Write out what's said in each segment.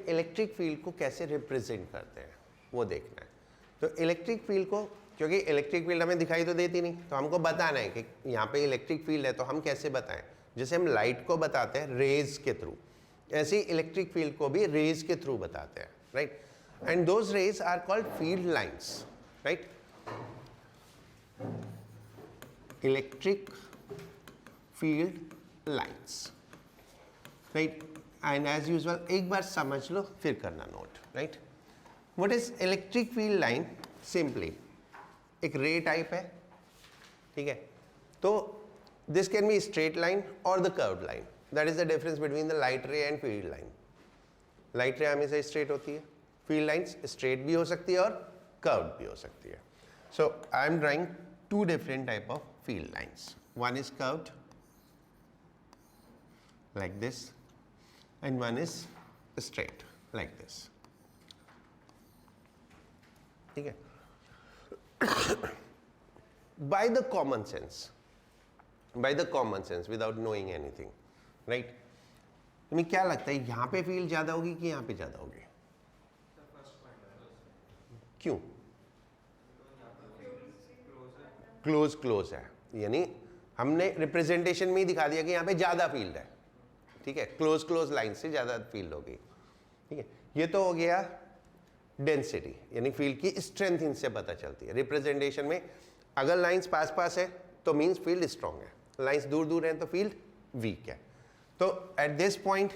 Electric field को कैसे represent करते हैं वो देखना है। तो इलेक्ट्रिक फील्ड को, क्योंकि इलेक्ट्रिक फील्ड हमें दिखाई तो देती नहीं, तो हमको बताना है कि यहाँ पे इलेक्ट्रिक फील्ड है, तो हम कैसे बताएं। जैसे हम लाइट को बताते हैं रेज के थ्रू, ऐसे ही इलेक्ट्रिक फील्ड को भी रेज के थ्रू बताते हैं, right. And those rays are called field lines, right. Electric field lines, right. And as usual एक बार समझ लो फिर करना note, right. What is electric field line? Simply एक रे टाइप है, ठीक है। तो this can be straight line और the curved line, that is the difference between the light ray and field line. Light ray हमेशा straight होती है, field lines straight भी हो सकती है और कर्व्ड भी हो सकती है। So I am drawing two different type of field lines, one is curved like this and one is straight like this, ठीक है। by the common sense without knowing anything, right, तुम्हें क्या लगता है यहाँ पे फील्ड ज्यादा होगी कि यहाँ पे ज्यादा होगी? क्यों? क्लोज है, यानी हमने रिप्रेजेंटेशन में ही दिखा दिया कि यहाँ पे ज्यादा फील्ड है, ठीक है। क्लोज लाइन से ज्यादा फील्ड होगी, ठीक है। ये तो हो गया डेंसिटी, यानी फील्ड की स्ट्रेंथ इनसे पता चलती है। रिप्रेजेंटेशन में अगर लाइंस पास है तो मींस फील्ड स्ट्रांग है, लाइंस दूर हैं तो फील्ड वीक है। तो एट दिस पॉइंट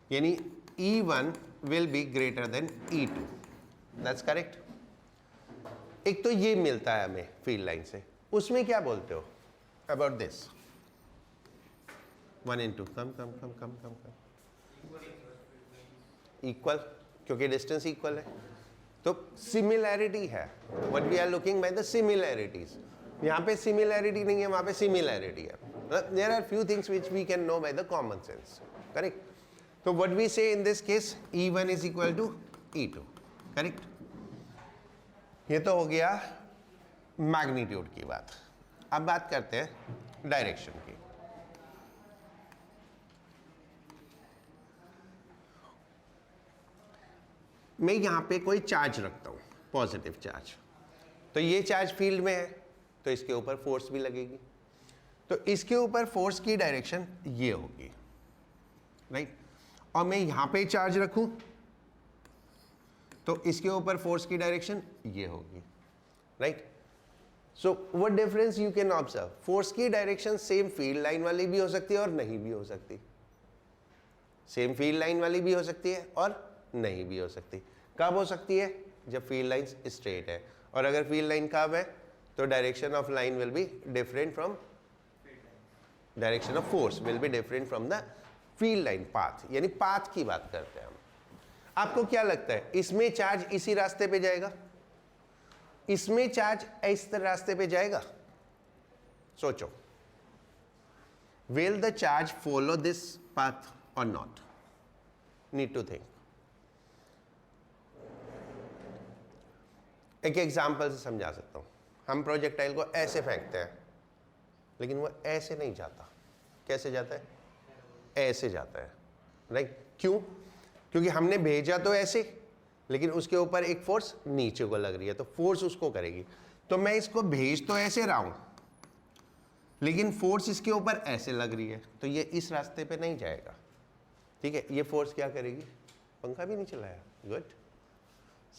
यानी E1 will be greater than E2, that's correct. एक तो ये मिलता है हमें फील्ड लाइन से, उसमें क्या बोलते हो about this? 1 and 2 come equal, क्योंकि डिस्टेंस इक्वल है तो सिमिलैरिटी है। What we are looking by the similarities, यहाँ पे सिमिलैरिटी नहीं है, वहाँ पे सिमिलैरिटी है। There are few things which we can know by the common sense, correct. तो what we say in this case E1 is equal to E2, correct. ये तो हो गया मैग्नीट्यूड की बात। अब बात करते हैं डायरेक्शन की। मैं यहाँ पे कोई चार्ज रखता हूँ, पॉजिटिव चार्ज, तो ये चार्ज फील्ड में है तो इसके ऊपर फोर्स भी लगेगी, तो इसके ऊपर फोर्स की डायरेक्शन ये होगी, राइट। और मैं यहाँ पे चार्ज रखूँ तो इसके ऊपर फोर्स की डायरेक्शन ये होगी, right. So what difference you can observe, force की डायरेक्शन सेम फील्ड लाइन वाली भी हो सकती है और नहीं भी हो सकती, सेम फील्ड लाइन वाली भी हो सकती है और नहीं भी हो सकती। कब हो सकती है? जब फील्ड लाइन स्ट्रेट है, और अगर फील्ड लाइन कब है तो direction of line will be different from direction of force will be different from the field line path, यानी पाथ की बात करते हैं हम। आपको क्या लगता है इसमें चार्ज इसी रास्ते पे जाएगा, इसमें चार्ज इस रास्ते पे जाएगा? सोचो, will the charge follow this path और नॉट? Need to think. एक एग्जाम्पल से समझा सकता हूं। हम प्रोजेक्टाइल को ऐसे फेंकते हैं लेकिन वो ऐसे नहीं जाता। कैसे जाता है? ऐसे जाता है, राइट। क्यों? क्योंकि हमने भेजा तो ऐसे, लेकिन उसके ऊपर एक फोर्स नीचे को लग रही है, तो फोर्स उसको करेगी। तो मैं इसको भेज तो ऐसे रहा हूं लेकिन फोर्स इसके ऊपर ऐसे लग रही है, तो ये इस रास्ते पे नहीं जाएगा, ठीक है। ये फोर्स क्या करेगी? पंखा भी नहीं चलाया, गुड,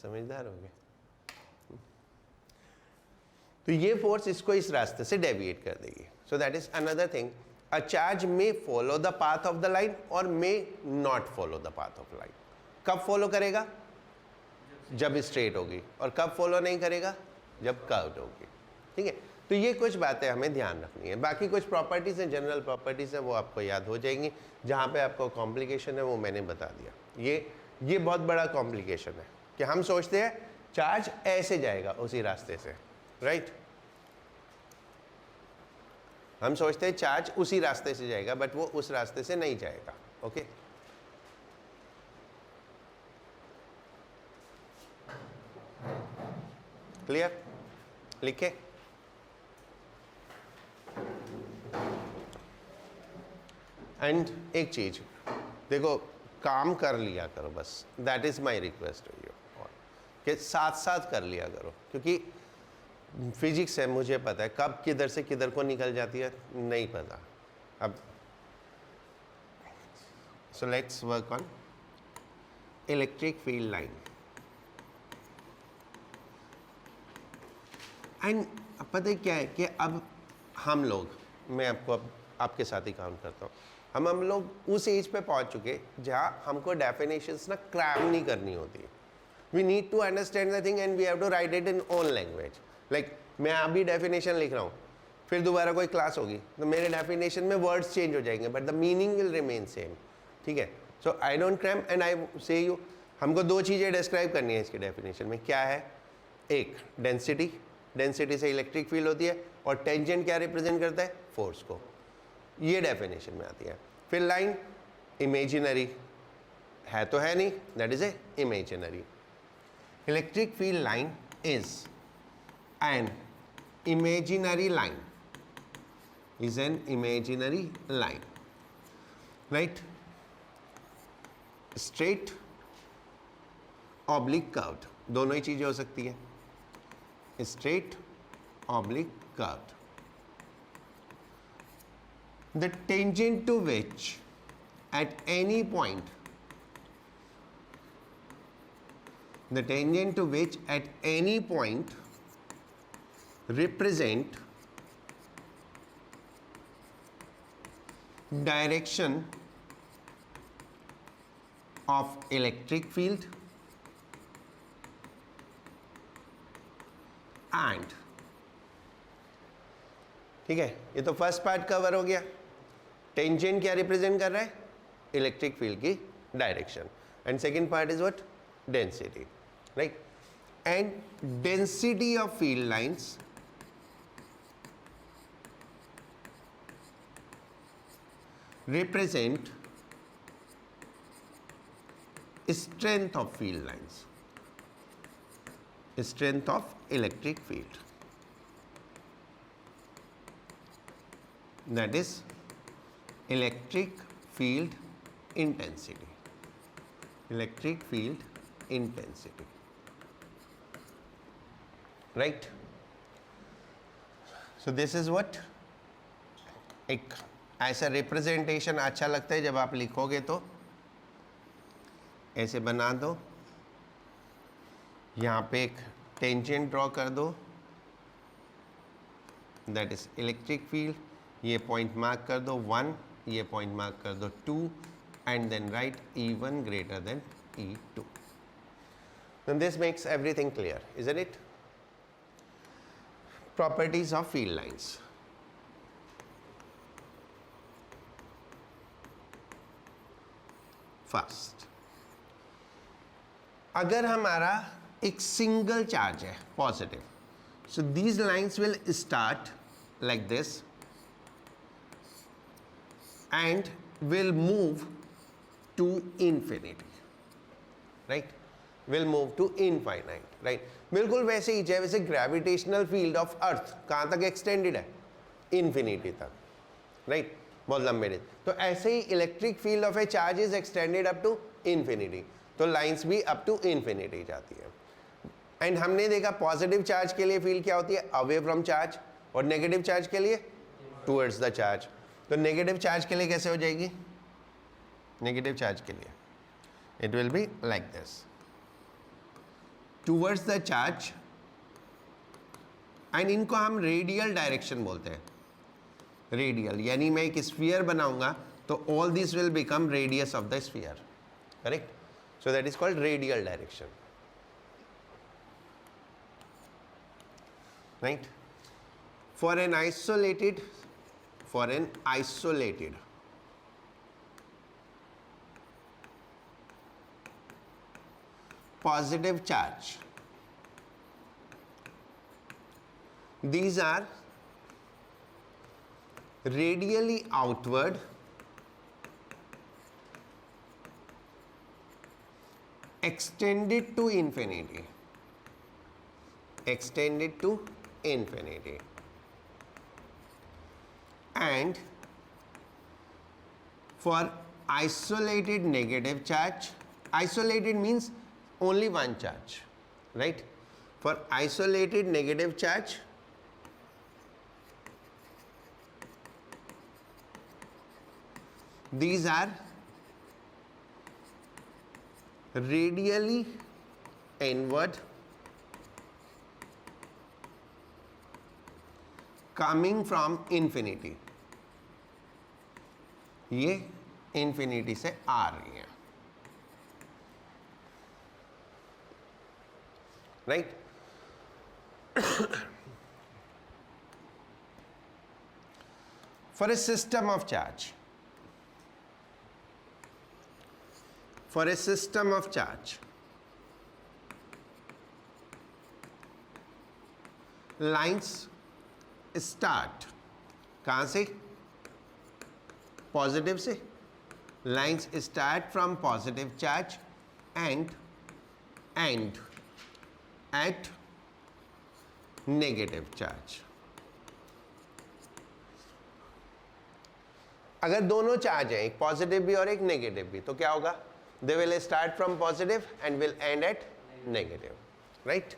समझदार हो गए। तो ये फोर्स इसको इस रास्ते से डेविएट कर देगी। So that is another thing, a charge may follow the path of the line और may not follow the path of line. कब फॉलो करेगा? जब स्ट्रेट होगी, और कब फॉलो नहीं करेगा? जब कर्व्ड होगी, ठीक है। तो ये कुछ बातें हमें ध्यान रखनी है। बाकी कुछ प्रॉपर्टीज हैं, जनरल प्रॉपर्टीज हैं, वो आपको याद हो जाएंगी। जहाँ पे आपको कॉम्प्लिकेशन है वो मैंने बता दिया। ये बहुत बड़ा कॉम्प्लिकेशन है कि हम सोचते हैं चार्ज ऐसे जाएगा उसी रास्ते से, राइट। हम सोचते हैं चार्ज उसी रास्ते से जाएगा, बट वो उस रास्ते से नहीं जाएगा, ओके। क्लियर? लिखे? एंड एक चीज देखो, काम कर लिया करो बस, that is my request to you, और कि साथ साथ कर लिया करो, क्योंकि फिजिक्स है, मुझे पता है कब किधर से किधर को निकल जाती है नहीं पता। अब so let's work on electric field line. And पता है क्या है कि अब हम लोग, मैं आपको अब आपके साथ ही काम करता हूँ, हम लोग उस एज पे पहुँच चुके जहाँ हमको डेफिनेशंस ना क्रैम नहीं करनी होती। We need to understand the thing and we have to write it in own language. Like मैं अभी डेफिनेशन लिख रहा हूँ, फिर दोबारा कोई क्लास होगी तो मेरे डेफिनेशन में वर्ड्स चेंज हो जाएंगे but the meaning will remain same, ठीक है। So I don't cram and I say you, हमको दो चीज़ें डिस्क्राइब करनी है इसके डेफिनेशन में। क्या है? एक डेंसिटी, डेंसिटी से इलेक्ट्रिक फील्ड होती है, और टेंजेंट क्या रिप्रेजेंट करता है? फोर्स को। ये डेफिनेशन में आती है। फिर लाइन इमेजिनरी है तो है नहीं, that is a imaginary. Electric field line is an imaginary line, is an imaginary line, right? Straight, oblique, curved, दोनों ही चीजें हो सकती है। Straight, oblique, curved. The tangent to which at any point, the tangent to which at any point represent direction of electric field and, ठीक है, ये तो first part cover हो गया। टेंजेंट क्या रिप्रेजेंट कर रहा है? इलेक्ट्रिक फील्ड की direction. And second part is what? Density, right. And density of field lines represent strength of field lines, strength of electric field, that is electric field intensity, electric field intensity, right? So this is what, एक ऐसा representation अच्छा लगता है जब आप लिखोगे तो ऐसे बना दो, यहाँ पे एक टेंजेंट ड्रॉ कर दो, दैट इज इलेक्ट्रिक फील्ड, ये पॉइंट मार्क कर दो 1, ये पॉइंट मार्क कर दो 2, and then right E1 greater than E2. Then this makes everything clear, isn't it? Properties of field lines. First, अगर हमारा एक सिंगल चार्ज है positive, so these lines will start like this and will move to infinity, right, will move to infinite, right. बिल्कुल वैसे ही जैसे gravitational field of earth कहाँ तक extended है? इन्फिनिटी तक, राइट, बहुत लंबे रेंज। तो ऐसे ही electric field of a charge is extended up to infinity, तो लाइंस भी अप टू इन्फिनिटी जाती है। एंड हमने देखा पॉजिटिव चार्ज के लिए फील्ड क्या होती है? अवे फ्रॉम चार्ज, और नेगेटिव चार्ज के लिए टूवर्ड्स द चार्ज। तो नेगेटिव चार्ज के लिए कैसे हो जाएगी? नेगेटिव चार्ज के लिए it will be like this, towards the charge, and इनको हम रेडियल डायरेक्शन बोलते हैं। रेडियल यानी मैं एक स्फीयर बनाऊंगा तो all this will become radius of the sphere, correct? So that is called radial direction, right? For an isolated positive charge, these are radially outward extended to infinity, and for isolated negative charge. Isolated means only one charge, right? For isolated negative charge, these are radially inward coming from infinity. ये infinity से आ रही है, right? For a system of charge, lines start कहाँ से? Positive से. Lines start from positive charge and end at negative charge. अगर दोनों charge हैं, एक पॉजिटिव भी और एक नेगेटिव भी, तो क्या होगा? They will start from positive and will end at negative, right?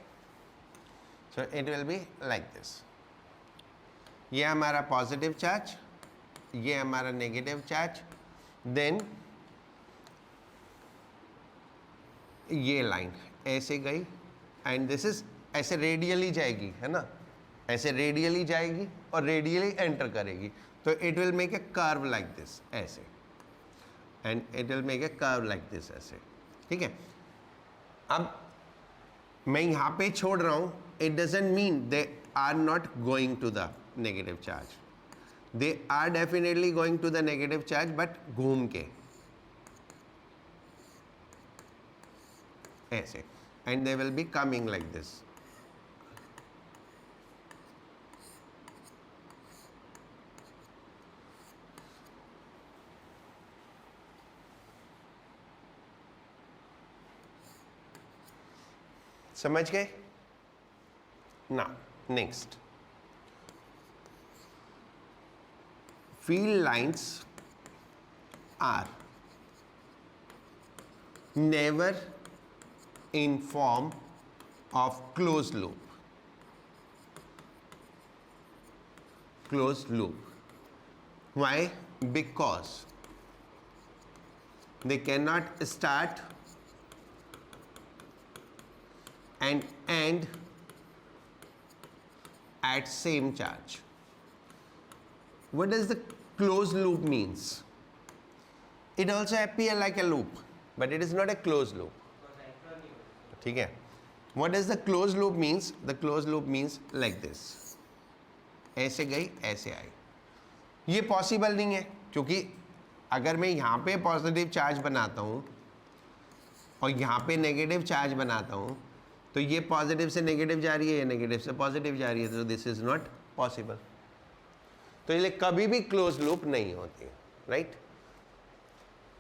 So it will be like this. ये हमारा पॉजिटिव चार्ज, ये हमारा नेगेटिव चार्ज, देन ये लाइन ऐसे गई एंड दिस इज ऐसे रेडियली जाएगी, है ना? ऐसे रेडियली जाएगी और रेडियली एंटर करेगी, तो it will make a curve like this ऐसे, and it will make a curve like this ऐसे, ठीक है? अब मैं यहाँ पे छोड़ रहा हूँ, it doesn't mean they are not going to the negative charge. They are definitely going to the negative charge, but घूम के ऐसे, and they will be coming like this. समझ गए? Now, next. Field lines are never in form of closed loop. Closed loop. Why? Because they cannot start and end at same charge. What does the closed loop means? It also appear like a loop, but it is not a closed loop. ठीक है? What does the closed loop means? The closed loop means like this. ऐसे गई, ऐसे आई. ये possible नहीं है, क्योंकि अगर मैं यहाँ पे पॉजिटिव चार्ज बनाता हूँ और यहाँ पे नेगेटिव चार्ज बनाता हूँ, तो ये पॉजिटिव से नेगेटिव जा रही है, ये नेगेटिव से पॉजिटिव जा रही है, तो दिस इज नॉट पॉसिबल. तो इसलिए कभी भी क्लोज लूप नहीं होती, राइट?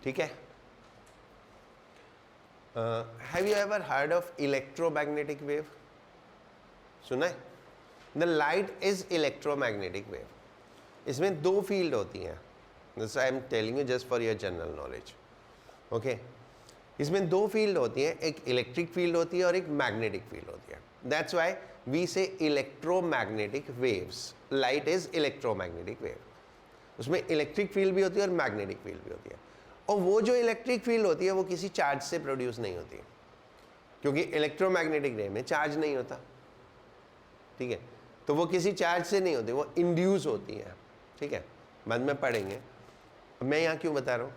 ठीक है? Have you ever heard of electromagnetic wave? सुना है? The light is electromagnetic wave. इसमें दो फील्ड होती हैं. This I am telling you just for your general knowledge. Okay? इसमें दो फील्ड होती हैं, एक इलेक्ट्रिक फील्ड होती है और एक मैग्नेटिक फील्ड होती है. दैट्स वाई वी से electromagnetic waves. Light is electromagnetic wave. उसमें इलेक्ट्रिक फील्ड भी होती है और मैग्नेटिक फील्ड भी होती है. और वो जो इलेक्ट्रिक फील्ड होती है वो किसी चार्ज से प्रोड्यूस नहीं होती, क्योंकि इलेक्ट्रोमैग्नेटिक रे में चार्ज नहीं होता. ठीक है? तो वो किसी चार्ज से नहीं होती, वो इंड्यूस होती है. ठीक है? बाद में पढ़ेंगे. मैं यहाँ क्यों बता रहा हूँ?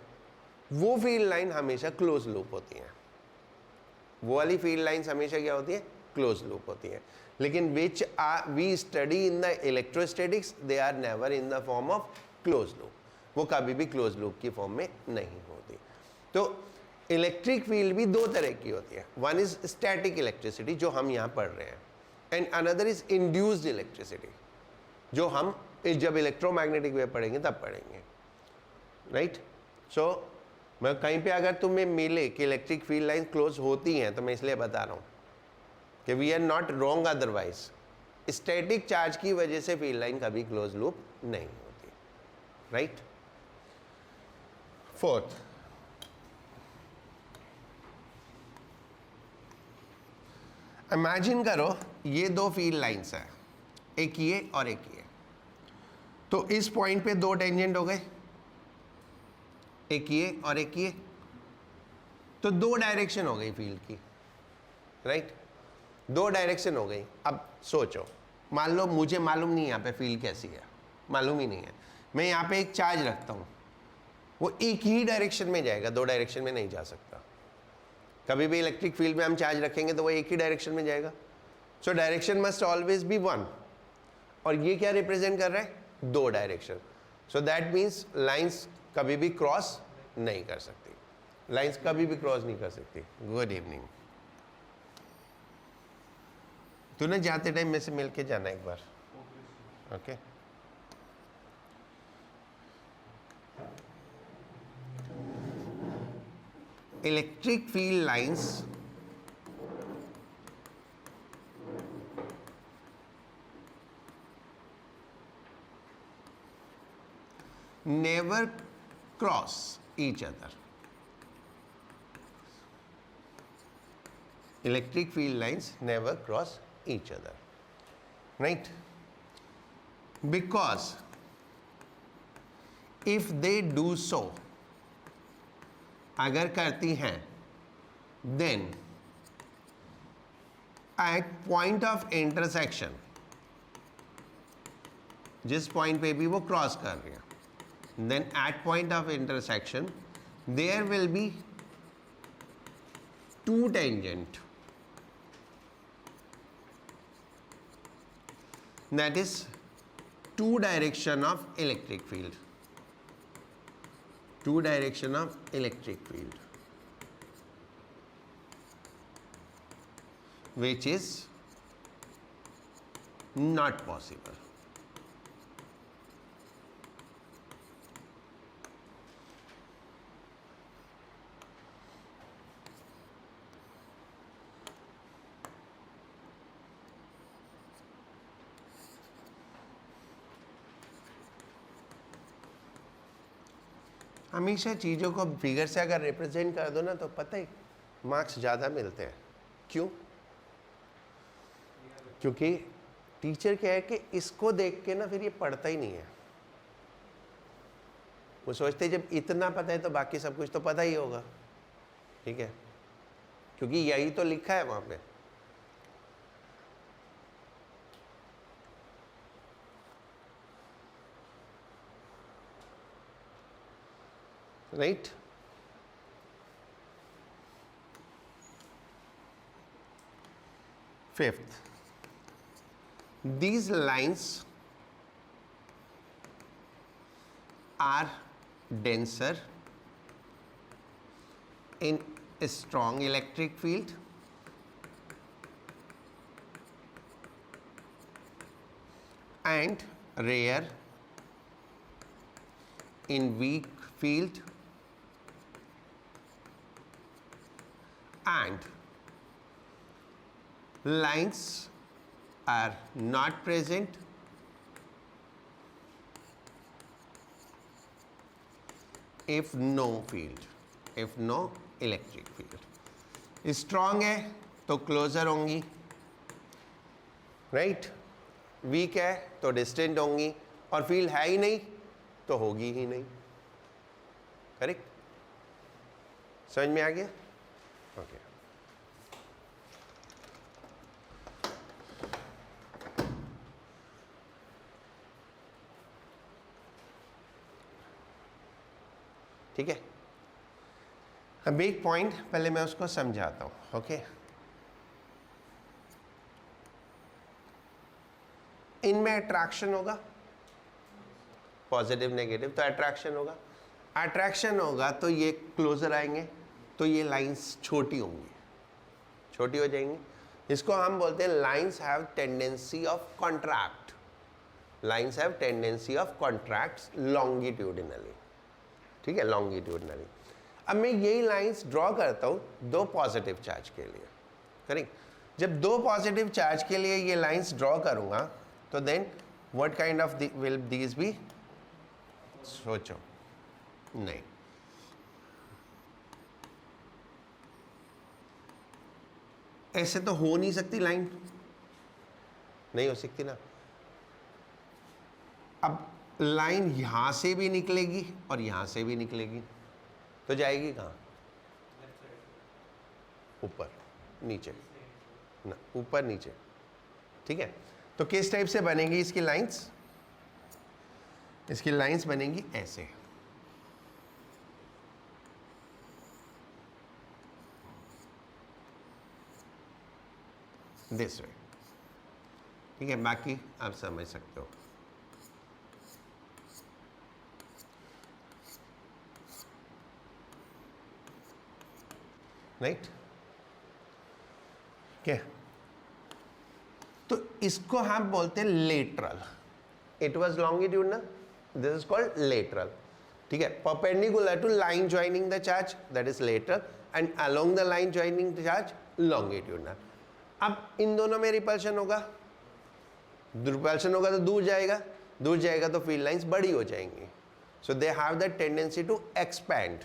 वो फील्ड लाइन हमेशा क्लोज लूप होती हैं. वो वाली फील्ड लाइंस हमेशा क्या होती है? क्लोज लूप होती है. लेकिन which we study in the electrostatics, they are never in the form of close loop. वो कभी भी क्लोज लूप की फॉर्म में नहीं होती. तो इलेक्ट्रिक फील्ड भी दो तरह की होती है. वन इज स्टैटिक इलेक्ट्रिसिटी, जो हम यहाँ पढ़ रहे हैं, and another is induced electricity, जो हम जब इलेक्ट्रोमैग्नेटिक वेव पढ़ेंगे तब पढ़ेंगे. राइट? सो मैं कहीं पे अगर तुम्हें मिले कि इलेक्ट्रिक फील्ड लाइन क्लोज होती हैं, तो मैं इसलिए बता रहा हूँ कि we are not wrong. Otherwise static charge की वजह से फील्ड लाइन कभी क्लोज लूप नहीं होती. राइट? फोर्थ, इमेजिन करो ये दो फील्ड लाइंस है, एक ये और एक ये। तो इस पॉइंट पे दो टेंजेंट हो गए, एक ये और एक ये, तो दो डायरेक्शन हो गई फील्ड की, राइट? दो डायरेक्शन हो गई। अब सोचो, मान लो मुझे मालूम नहीं यहाँ पे फील्ड कैसी है, मालूम ही नहीं है, मैं यहाँ पे एक चार्ज रखता हूँ, वो एक ही डायरेक्शन में जाएगा, दो डायरेक्शन में नहीं जा सकता। कभी भी इलेक्ट्रिक फील्ड में हम चार्ज रखेंगे तो वो एक ही डायरेक्शन में जाएगा। So direction must always be one. और ये क्या रिप्रेजेंट कर रहा है? दो direction. So that means lines कभी भी क्रॉस नहीं कर सकती, लाइंस कभी भी क्रॉस नहीं कर सकती। Good evening. तूने जाते टाइम में से मिल के जाना एक बार, okay? Electric field lines never cross each other. Electric field lines never cross each other, right? Because if they do so, अगर करती हैं, then at point of intersection, जिस पॉइंट पे भी वो क्रॉस कर रही हैं, then at point of intersection there will be two tangent, that is two direction of electric field, two direction of electric field, which is not possible. हमेशा चीज़ों को फिगर से अगर रिप्रेजेंट कर दो ना तो पता ही मार्क्स ज़्यादा मिलते हैं। क्यों? क्योंकि टीचर क्या है कि इसको देख के ना फिर ये पढ़ता ही नहीं है। वो सोचते जब इतना पता है तो बाकी सब कुछ तो पता ही होगा, ठीक है? क्योंकि यही तो लिखा है वहाँ पे। Right? Fifth, these lines are denser in a strong electric field and rare in weak field, and lines are not present if no field, if no electric field. Strong है तो क्लोजर होंगी, राइट? वीक है तो distant होंगी, और field है ही नहीं तो होगी ही नहीं। करेक्ट? समझ में आ गया? ओके। ठीक है, अब एक पॉइंट पहले मैं उसको समझाता हूं। ओके, इनमें अट्रैक्शन होगा, पॉजिटिव नेगेटिव, तो अट्रैक्शन होगा। अट्रैक्शन होगा तो ये क्लोजर आएंगे, तो ये लाइंस छोटी होंगी, छोटी हो जाएंगी। इसको हम बोलते हैं lines have tendency of contract, lines have tendency of contract longitudinally. ठीक है, लॉन्गिट्यूडनली। अब मैं यही लाइंस ड्रॉ करता हूं दो पॉजिटिव चार्ज के लिए। करेक्ट? जब दो पॉजिटिव चार्ज के लिए ये लाइंस ड्रॉ करूंगा तो then what kind of will these be? सोचो, नहीं, ऐसे तो हो नहीं सकती लाइन, नहीं हो सकती ना। अब लाइन यहां से भी निकलेगी और यहां से भी निकलेगी, तो जाएगी कहाँ? ऊपर नीचे ना, ऊपर नीचे। ठीक है, तो किस टाइप से बनेगी इसकी लाइंस? इसकी लाइंस बनेंगी ऐसे, दिस वे। ठीक है, बाकी आप समझ सकते हो। राइट, क्या? तो इसको हम बोलते हैं lateral. It was longitudinal, this is called lateral. ठीक है, perpendicular to line joining the charge, that is lateral, and along the line joining the charge, longitudinal. अब इन दोनों में रिपल्शन होगा, रिपल्शन होगा तो दूर जाएगा, दूर जाएगा तो फील्ड लाइंस बड़ी हो जाएंगी। So they have the tendency to expand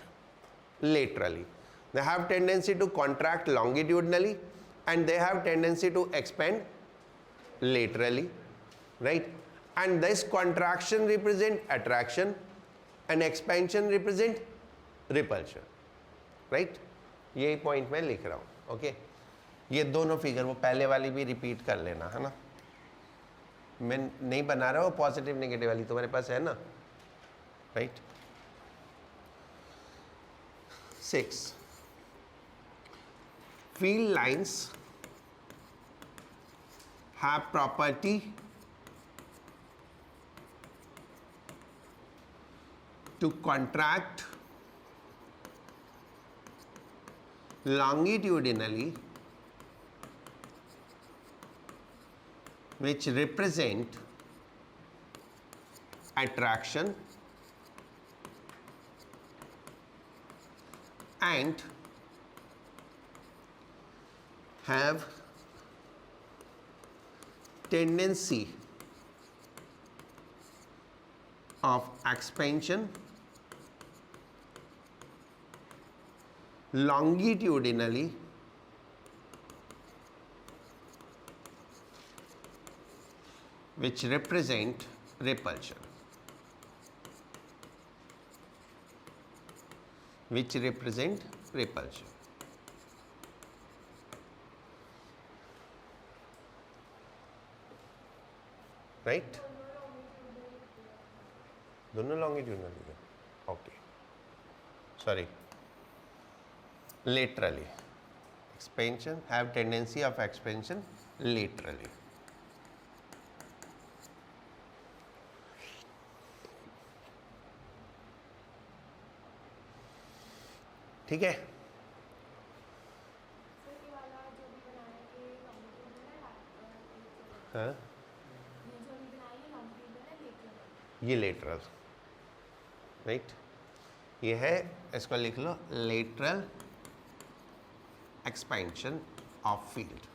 laterally. They have tendency to contract longitudinally and they have tendency to expand laterally, right? And this contraction represent attraction and expansion represent repulsion, right? यही point मैं लिख रहा हूँ। Okay, ये दोनों figure, वो पहले वाली भी रिपीट कर लेना, है ना। मैं नहीं बना रहा हूँ, पॉजिटिव नेगेटिव वाली तुम्हारे पास है ना, right. 6. Field lines have property to contract longitudinally, which represent attraction and have tendency of expansion longitudinally which represent repulsion, which represent repulsion. Right? दोनों longitudinal है। Okay. Sorry. Laterally. Expansion, have tendency of expansion laterally. ठीक है, हाँ, ये lateral, right, ये है, इसको लिख लो lateral expansion of field,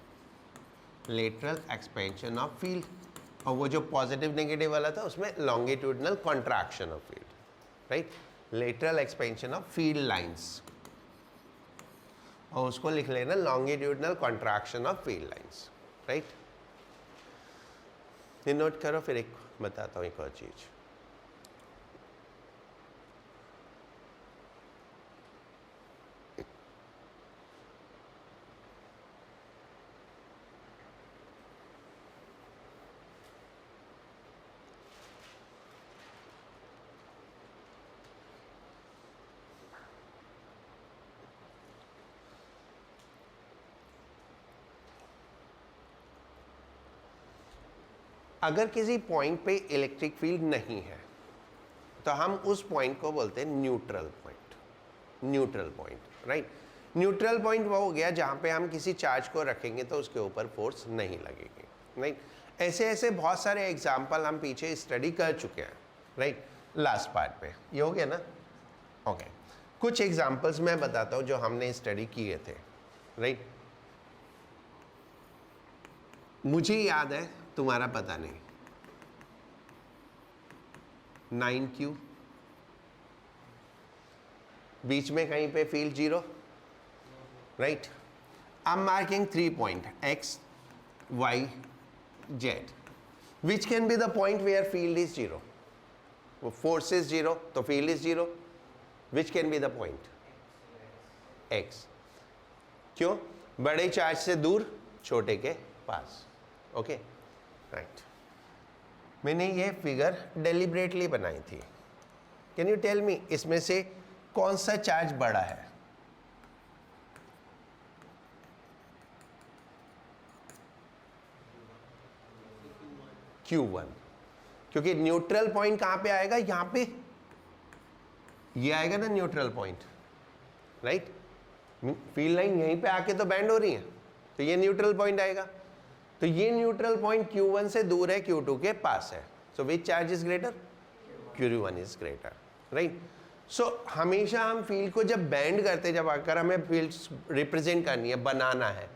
lateral expansion of field. और वो जो पॉजिटिव नेगेटिव वाला था उसमें longitudinal contraction of field, right, lateral expansion of field lines, और उसको लिख लेना longitudinal contraction of field lines, right. ये नोट करो, फिर एक बताता हूँ एक और चीज। अगर किसी पॉइंट पे इलेक्ट्रिक फील्ड नहीं है तो हम उस पॉइंट को बोलते हैं neutral point, neutral point, right. Neutral point वो हो गया जहां पे हम किसी चार्ज को रखेंगे तो उसके ऊपर फोर्स नहीं लगेगी, राइट। ऐसे ऐसे बहुत सारे एग्जाम्पल हम पीछे स्टडी कर चुके हैं, राइट, लास्ट पार्ट पे। ये हो गया ना, ओके। कुछ एग्जाम्पल्स मैं बताता हूँ जो हमने स्टडी किए थे, राइट। मुझे याद है, तुम्हारा पता नहीं। 9Q, बीच में कहीं पे field 0, right. I'm marking 3 point x, y, z, which can be the point where field is 0. Force is 0, तो field is 0. Which can be the point? x. क्यों? बड़े चार्ज से दूर, छोटे के पास. Okay, right. मैंने ये फिगर डेलिब्रेटली बनाई थी. कैन यू टेल मी इसमें से कौन सा चार्ज बड़ा है? Q1. क्योंकि न्यूट्रल पॉइंट कहां पे आएगा? यहां पे ये आएगा ना neutral point, right? Field line यहीं पे आके तो बैंड हो रही है, तो ये न्यूट्रल पॉइंट आएगा. तो ये न्यूट्रल पॉइंट Q1 से दूर है, Q2 के पास है. So which charge is greater? Q1 is greater, right? सो हमेशा हम फील्ड को जब बैंड करते, जब आकर हमें फील्ड रिप्रेजेंट करनी है, बनाना है,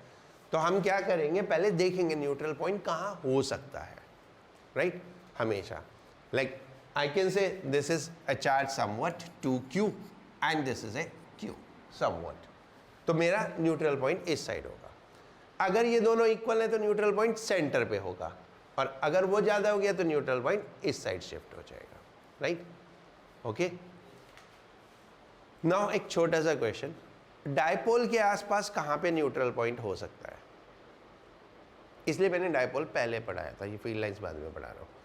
तो हम क्या करेंगे? पहले देखेंगे न्यूट्रल पॉइंट कहां हो सकता है, राइट? हमेशा like I can say this is a charge somewhat 2q and this is a q somewhat. तो मेरा न्यूट्रल पॉइंट इस साइड होगा. अगर ये दोनों इक्वल है तो न्यूट्रल पॉइंट सेंटर पे होगा, और अगर वो ज़्यादा हो गया तो न्यूट्रल पॉइंट इस साइड शिफ्ट हो जाएगा, राइट? ओके. नाउ एक छोटा सा क्वेश्चन, डायपोल के आसपास कहाँ पे न्यूट्रल पॉइंट हो सकता है? इसलिए मैंने डायपोल पहले पढ़ाया था, ये फील्ड लाइंस बाद में पढ़ा रहा हूँ.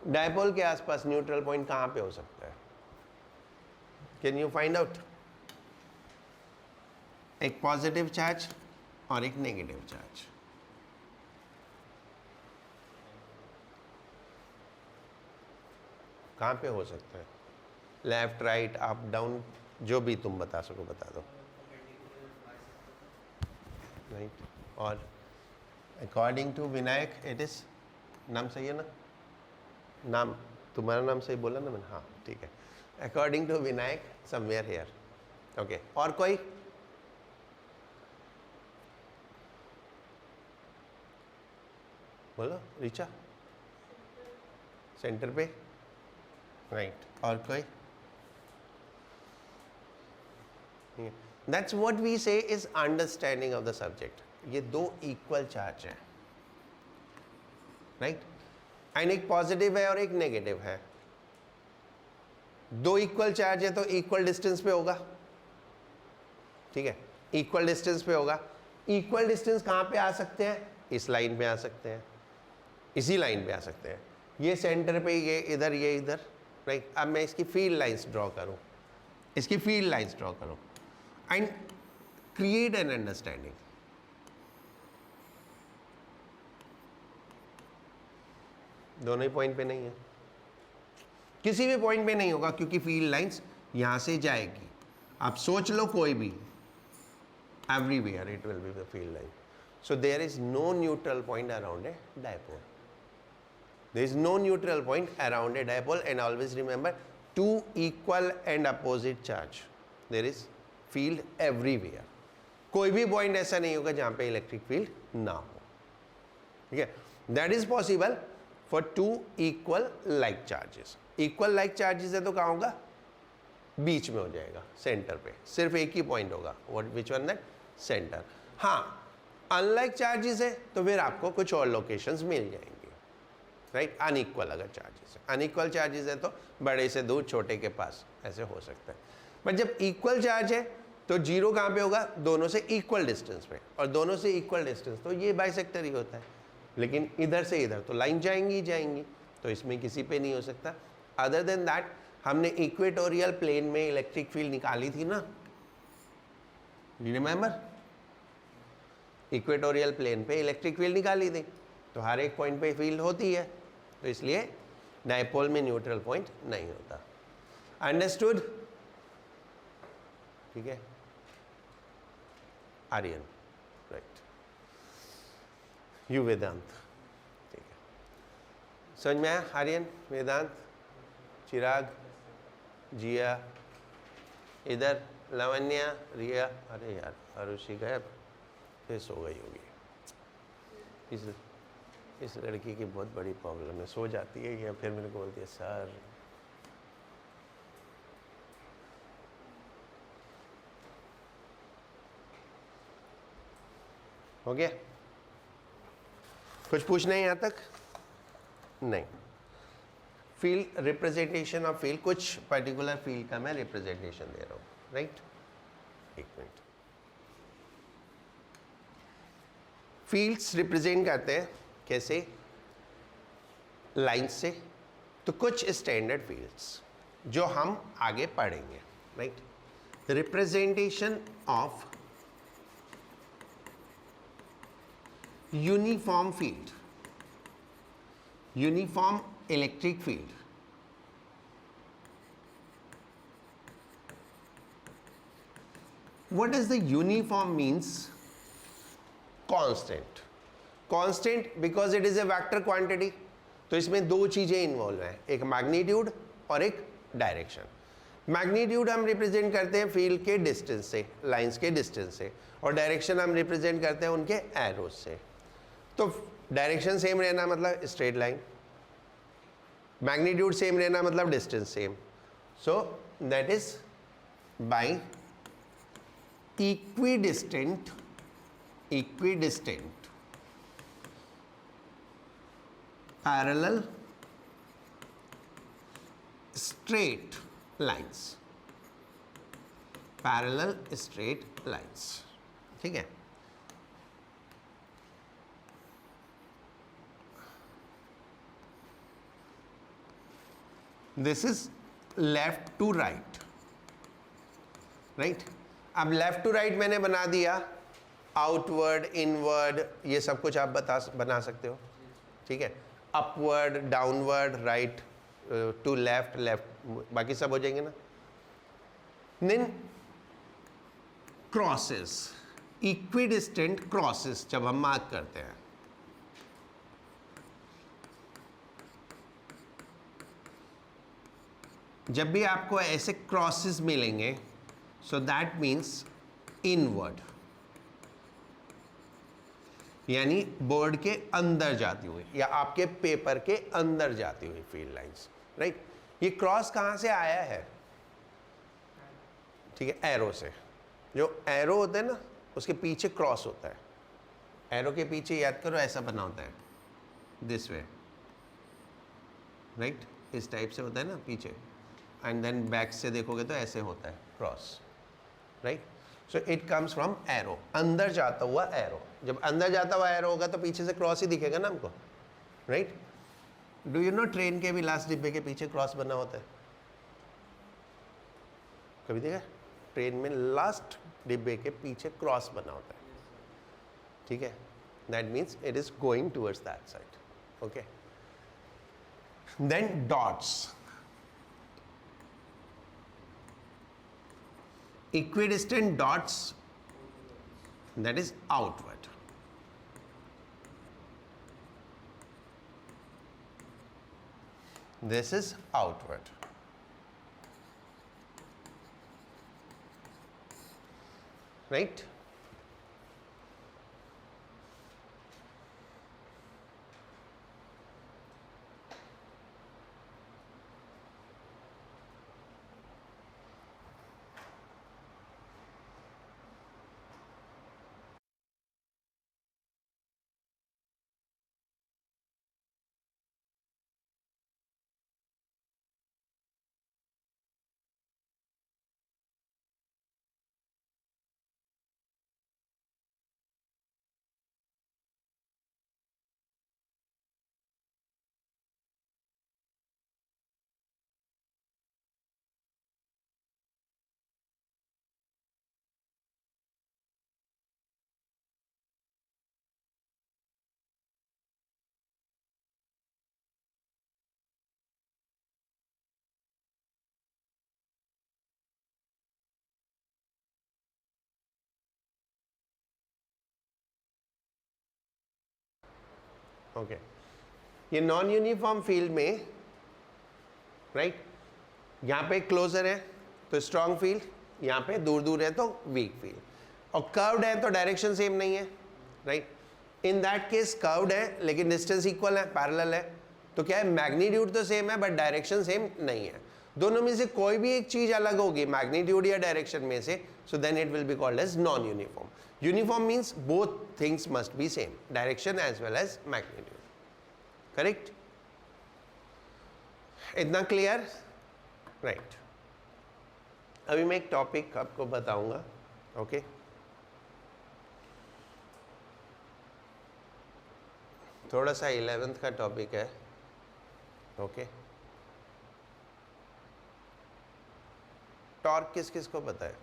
डायपोल के आसपास न्यूट्रल पॉइंट कहां पे हो सकता है? Can you find out? एक पॉजिटिव चार्ज और एक नेगेटिव चार्ज. कहां पे हो सकता है? लेफ्ट, राइट, अप, डाउन, जो भी तुम बता सको बता दो, राइट? और according to Vinayak it is, नाम सही है ना? नाम तुम्हारा नाम सही बोला ना मैंने? हाँ, ठीक है. According to Vinayak somewhere here. Okay. और कोई? बोलो रीचा. सेंटर पे, राइट. और कोई? That's what we say is understanding of the subject. ये दो इक्वल चार्ज हैं, राइट? एंड एक पॉजिटिव है और एक नेगेटिव है. दो इक्वल चार्ज है तो इक्वल डिस्टेंस पे होगा, ठीक है? इक्वल डिस्टेंस पे होगा. इक्वल डिस्टेंस कहां पे आ सकते हैं? इस लाइन पे आ सकते हैं, इसी लाइन पे आ सकते हैं. ये सेंटर पे, ये इधर, ये इधर, राइट? अब मैं इसकी फील्ड लाइंस ड्रॉ करूं, इसकी फील्ड लाइंस ड्रॉ करूं एंड क्रिएट एन अंडरस्टैंडिंग. दोनों ही पॉइंट पे नहीं है, किसी भी पॉइंट पे नहीं होगा, क्योंकि फील्ड लाइंस यहां से जाएगी. आप सोच लो कोई भी, everywhere it will be the field line. So there is no neutral point around a dipole. There is no neutral point around a dipole. And always remember, two equal and opposite charge, there is field everywhere. कोई भी point ऐसा नहीं होगा जहां पे electric field ना हो, ठीक है? That is possible for two equal like charges. Equal like charges है तो कहाँ होगा? बीच में हो जाएगा, सेंटर पे. सिर्फ एक ही पॉइंट होगा, what which one? That centre. हाँ, अनलाइक चार्जेस है तो फिर आपको कुछ और लोकेशंस मिल जाएंगी, राइट? अनइक्वल अगर चार्जेस है, अनइक्वल चार्जेस है तो बड़े से दूर, छोटे के पास, ऐसे हो सकता है. बट जब इक्वल चार्ज है तो जीरो कहाँ पे होगा? दोनों से इक्वल डिस्टेंस पे. और दोनों से इक्वल डिस्टेंस तो ये बाइसेक्टर ही होता है. लेकिन इधर से इधर तो लाइन जाएंगी ही जाएंगी, तो इसमें किसी पे नहीं हो सकता. अदर देन दैट, हमने इक्वेटोरियल प्लेन में इलेक्ट्रिक फील्ड निकाली थी ना, यू रिमेंबर? इक्वेटोरियल प्लेन पे इलेक्ट्रिक फील्ड निकाली थी, तो हर एक पॉइंट पे फील्ड होती है, तो इसलिए डायपोल में न्यूट्रल पॉइंट नहीं होता. अंडरस्टूड? ठीक है. आर्यन, राइट. यू वेदांत, ठीक है. समझ में आया? आर्यन, वेदांत, चिराग, जिया, इधर लावण्या, रिया. अरे यार, अरुषि गायब, फिर सो गई होगी. इस लड़की की बहुत बड़ी प्रॉब्लम है, सो जाती है या फिर मेरे को बोलती है सर. हो गया? कुछ पूछना है यहाँ तक? नहीं. फील्ड रिप्रेजेंटेशन ऑफ फील्ड, कुछ पर्टिकुलर फील्ड का मैं रिप्रेजेंटेशन दे रहा हूँ, राइट? एक मिनट. फील्ड्स रिप्रेजेंट करते हैं कैसे? लाइन से. तो कुछ स्टैंडर्ड फील्ड्स जो हम आगे पढ़ेंगे, right? Representation of uniform field, uniform electric field. What does the uniform means? Constant. Constant because it is a vector quantity. तो इसमें दो चीजें इन्वॉल्व हैं, एक मैग्नीट्यूड और एक डायरेक्शन. मैग्नीट्यूड हम रिप्रेजेंट करते हैं फील्ड के डिस्टेंस से, लाइंस के डिस्टेंस से, और डायरेक्शन हम रिप्रेजेंट करते हैं उनके एरोज से. तो डायरेक्शन सेम रहना मतलब स्ट्रेट लाइन, मैग्नीट्यूड सेम रहना मतलब distance same. So that is by equidistant parallel straight lines, parallel straight lines. ठीक है? This is left to right, right? अब लेफ्ट टू राइट मैंने बना दिया, आउटवर्ड, इनवर्ड, ये सब कुछ आप बना सकते हो, ठीक है? Upward, downward, right to left, left, बाकी सब हो जाएंगे ना. देन क्रॉसेस, इक्विडिस्टेंट क्रॉसेस जब हम मार्क करते हैं, जब भी आपको ऐसे क्रॉसेस मिलेंगे, सो दैट मीन्स इनवर्ड, यानी बोर्ड के अंदर जाती हुई या आपके पेपर के अंदर जाती हुई फील्ड लाइंस, राइट? ये क्रॉस कहाँ से आया है? ठीक है, एरो से. जो एरो होता है ना, उसके पीछे क्रॉस होता है. एरो के पीछे याद करो ऐसा बना होता है, दिस वे, राइट? इस टाइप से होता है ना पीछे, एंड देन बैक से देखोगे तो ऐसे होता है cross, right? So it comes from arrow, अंदर जाता हुआ एरो. जब अंदर जाता हुआ एरो होगा तो पीछे से क्रॉस ही दिखेगा ना हमको, right? Do you know train के भी लास्ट डिब्बे के पीछे क्रॉस बना होता है? कभी देखा? ट्रेन में लास्ट डिब्बे के पीछे क्रॉस बना होता है, ठीक है? That means it is going towards that side. Okay, then dots, equidistant dots, that is outward. This is outward, right? Okay, ये नॉन यूनिफॉर्म फील्ड में, राइट, यहाँ पे क्लोजर है तो स्ट्रॉन्ग फील्ड, यहाँ पे दूर दूर है तो वीक फील्ड, और कर्व्ड है तो डायरेक्शन सेम नहीं है, right? In that case curved है लेकिन डिस्टेंस इक्वल है, पैरेलल है, तो क्या है, मैग्नीट्यूड तो सेम है बट डायरेक्शन सेम नहीं है. दोनों में से कोई भी एक चीज अलग होगी मैग्नीट्यूड या डायरेक्शन में से, so then it will be called as non uniform. Uniform means both things must be same, direction as well as magnitude. Correct? इतना क्लियर? राइट. अभी मैं एक टॉपिक आपको बताऊंगा. ओके थोड़ा सा 11th का टॉपिक है. ओके टॉर्क किस किस को पता है?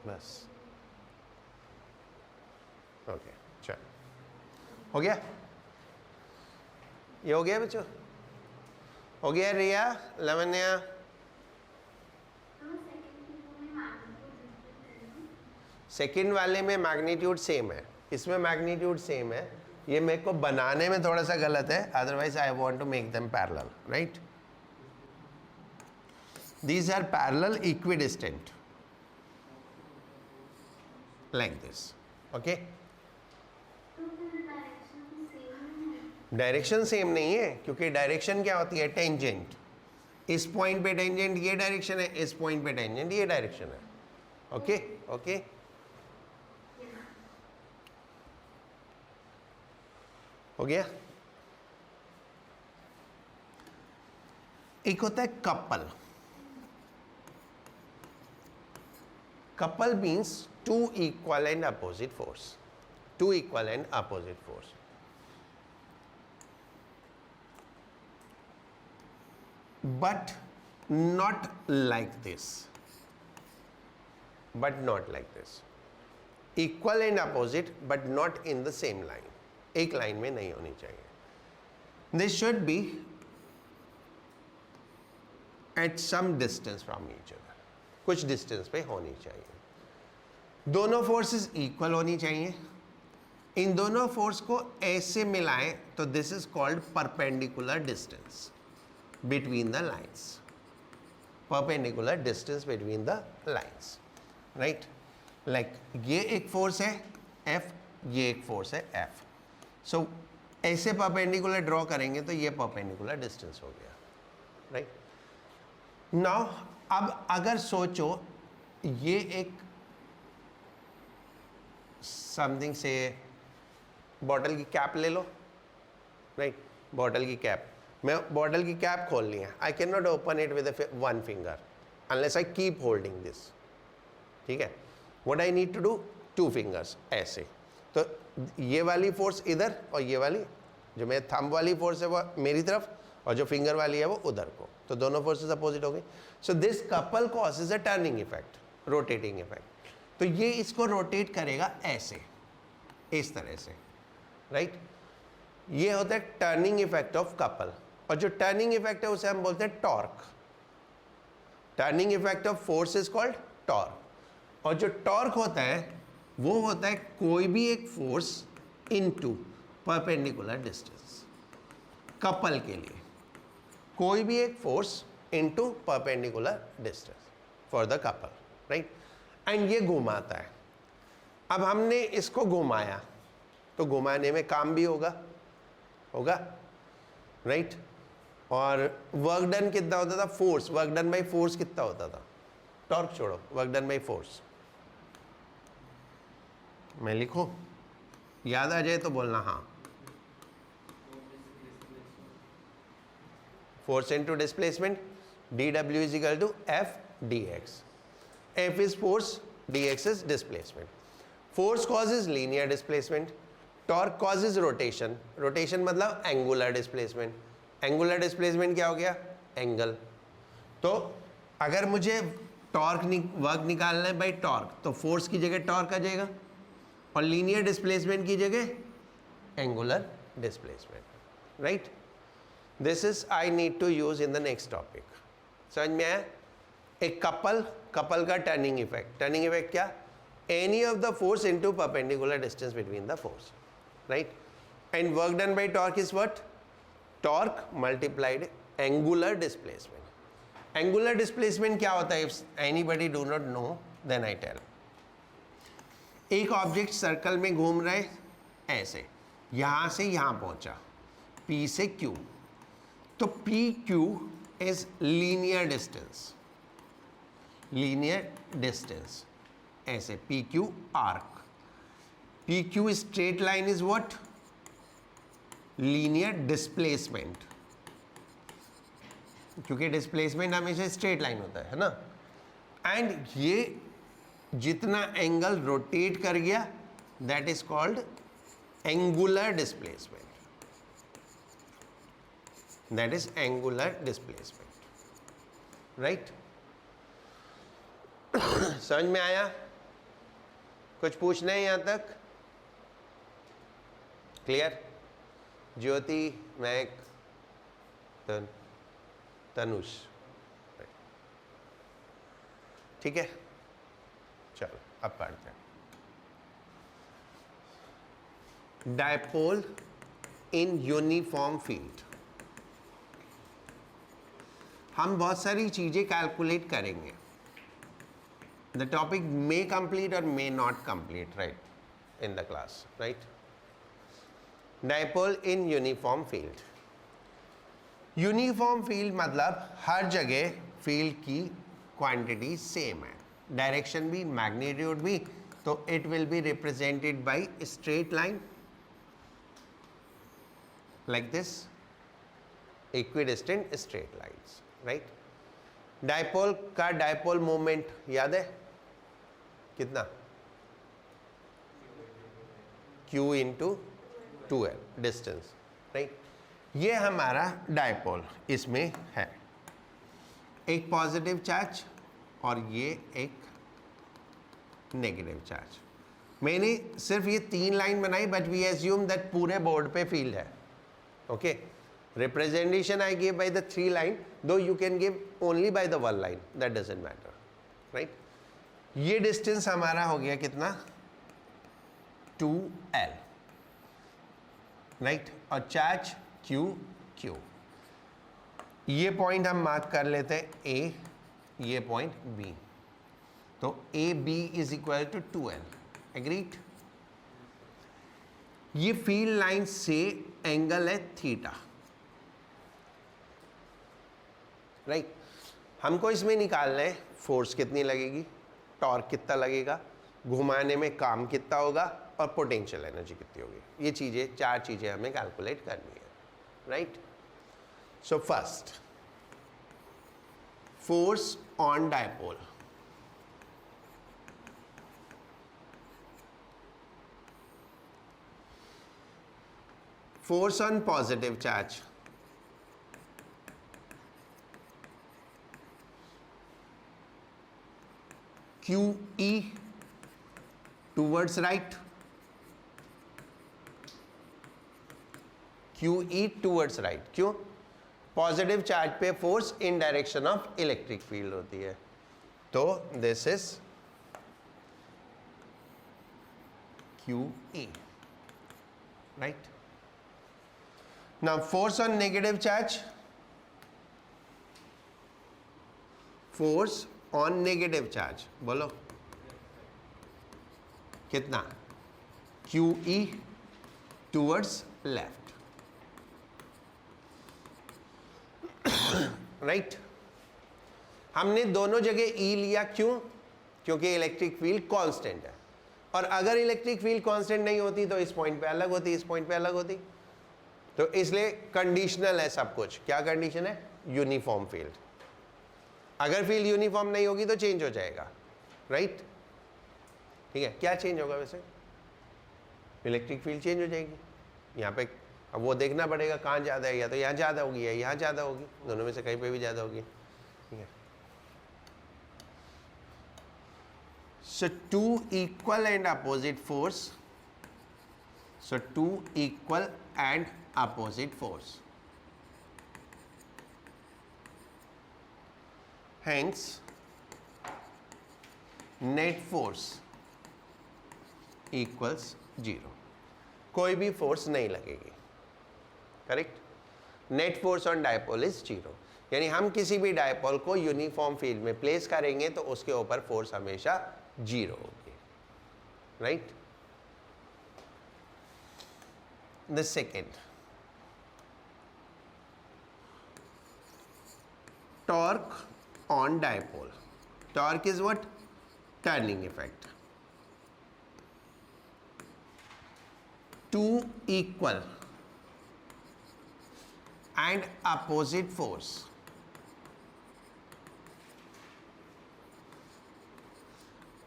बस. ओके चल हो गया. ये हो गया बच्चों? हो गया रिया, लवन्या? सेकंड वाले में मैग्नीट्यूड सेम है, इसमें मैग्नीट्यूड सेम है. ये मेरे को बनाने में थोड़ा सा गलत है, otherwise I want to make them parallel. Right? These are parallel equidistant like this. Okay direction same नहीं है, क्योंकि डायरेक्शन क्या होती है? टेंजेंट. इस पॉइंट पे टेंजेंट ये डायरेक्शन है, इस पॉइंट पे टेंजेंट ये डायरेक्शन है. ओके ओके हो गया. एक होता है couple. Couple means two equal and opposite force. Two equal and opposite force. But not like this. But not like this. Equal and opposite, but not in the same line. एक line में नहीं होनी चाहिए. This should be at some distance from each other. कुछ distance पे होनी चाहिए. दोनों फोर्सेस इक्वल होनी चाहिए. इन दोनों फोर्स को ऐसे मिलाएं तो this is called perpendicular distance between the lines. Perpendicular distance between the lines. Right? Like ये एक फोर्स है F, ये एक फोर्स है F. So ऐसे परपेंडिकुलर ड्रॉ करेंगे तो ये परपेंडिकुलर डिस्टेंस हो गया. राइट? नाउ अब अगर सोचो ये एक समथिंग से बॉटल की कैप ले लो. राइट? बॉटल की कैप. मैं बॉटल की कैप खोलनी है. I can not open it with one finger unless I keep holding this. ठीक है? What I need to do? Two fingers ऐसे. तो ये वाली फोर्स इधर और ये वाली जो मेरे थंब वाली फोर्स है वो मेरी तरफ और जो फिंगर वाली है वो उधर को. तो दोनों फोर्सेस अपोजिट हो गई. So this couple causes a turning effect, rotating effect. तो ये इसको रोटेट करेगा ऐसे, इस तरह से. राइट? ये होता है टर्निंग इफेक्ट ऑफ कपल. और जो टर्निंग इफेक्ट है उसे हम बोलते हैं torque. Turning effect of force is called torque. और जो टॉर्क होता है वो होता है कोई भी एक force into perpendicular distance. Couple के लिए कोई भी एक force into perpendicular distance for the couple. Right? And ये घुमाता है. अब हमने इसको घुमाया तो घुमाने में काम भी होगा. राइट? और वर्क डन कितना होता था? Force. Work done by force कितना होता था? टॉर्क छोड़ो, वर्क डन बाई फोर्स. मैं लिखूं? याद आ जाए तो बोलना हाँ. Force into displacement, dw is equal to f dx. F is force, dx is displacement. Force causes linear displacement. Torque causes rotation. Rotation मतलब angular displacement. Angular displacement क्या हो गया? एंगल. तो अगर मुझे टॉर्क वर्क निकालना है बाई टॉर्क तो फोर्स की जगह टॉर्क आ जाएगा और लीनियर डिस्प्लेसमेंट की जगह angular displacement. Right? This is I need to use in the next topic. समझ में आया? एक कपल का टर्निंग इफेक्ट. टर्निंग इफेक्ट क्या? Any of the force into perpendicular distance between the force. Right? And work done by torque is what? Torque multiplied angular displacement. Angular displacement क्या होता है? If anybody do not know then I tell. एक object circle में घूम रहा है ऐसे, यहां से यहां पहुंचा, P से Q. तो P Q is linear distance, linear distance ऐसे P Q arc, P Q straight line is what, linear displacement, क्योंकि डिस्प्लेसमेंट हमेशा स्ट्रेट लाइन होता है ना, एंड ये जितना एंगल रोटेट कर गया that is called angular displacement, that is angular displacement, right. समझ में आया? कुछ पूछना है यहां तक? क्लियर? ज्योति, मैक, तनुष, ठीक है, चलो अब पढ़ते हैं। डायपोल इन यूनिफॉर्म फील्ड, हम बहुत सारी चीजें कैलकुलेट करेंगे। द टॉपिक मे कंप्लीट और may not complete, right, in the class, right. Dipole in uniform field, uniform field मतलब हर जगह फील्ड की क्वांटिटी सेम है, डायरेक्शन भी, मैग्नीट्यूड भी, तो it will be represented by straight line like this, equidistant straight lines, right. Dipole का dipole moment याद है कितना? Q into 2L distance, right. ये हमारा डायपोल इसमें है, एक पॉजिटिव चार्ज और ये एक नेगेटिव चार्ज। मैंने सिर्फ ये 3 लाइन बनाई, बट वी एज्यूम दैट पूरे बोर्ड पे फील्ड है, okay. Representation I give by the 3 line, though you can give only by the 1 line, that doesn't matter, right. ये डिस्टेंस हमारा हो गया कितना? 2L, राइट, और चार्ज Q। ये पॉइंट हम मार्क कर लेते हैं A, ये पॉइंट B, तो AB is equal to 2L, agreed. ये फील्ड लाइन से एंगल है थीटा, राइट। हमको इसमें निकालना है फोर्स कितनी लगेगी, टॉर्क कितना लगेगा, घुमाने में काम कितना होगा, और पोटेंशियल एनर्जी कितनी होगी। ये चीजें, 4 चीजें हमें कैलकुलेट करनी है, right. So first, force on dipole, force on positive charge, QE towards right, QE towards right, क्यों? पॉजिटिव चार्ज पे force in direction of electric field होती है, तो this is QE, right. Now force on negative charge, force on negative charge, बोलो कितना? QE towards left, right. हमने दोनों जगह E लिया, क्यों? क्योंकि इलेक्ट्रिक फील्ड कांस्टेंट है, और अगर इलेक्ट्रिक फील्ड कांस्टेंट नहीं होती तो इस पॉइंट पे अलग होती, इस पॉइंट पे अलग होती, तो इसलिए कंडीशनल है सब कुछ। क्या कंडीशन है? Uniform field. अगर फील्ड यूनिफॉर्म नहीं होगी तो चेंज हो जाएगा, राइट। ठीक है, क्या चेंज होगा वैसे? इलेक्ट्रिक फील्ड चेंज हो जाएगी। यहाँ पे अब वो देखना पड़ेगा कहाँ ज़्यादा है, या तो यहाँ ज़्यादा होगी या यहाँ ज़्यादा होगी, दोनों में से कहीं पे भी ज़्यादा होगी, ठीक है। So two equal and opposite force. So two equal and opposite force. Hence, net force equals 0. कोई भी फोर्स नहीं लगेगी, correct. Net force on dipole is 0, यानी हम किसी भी डायपोल को यूनिफॉर्म फील्ड में प्लेस करेंगे तो उसके ऊपर फोर्स हमेशा 0 होगी, right. The second, torque on dipole. Torque is what? Turning effect. Two equal and opposite force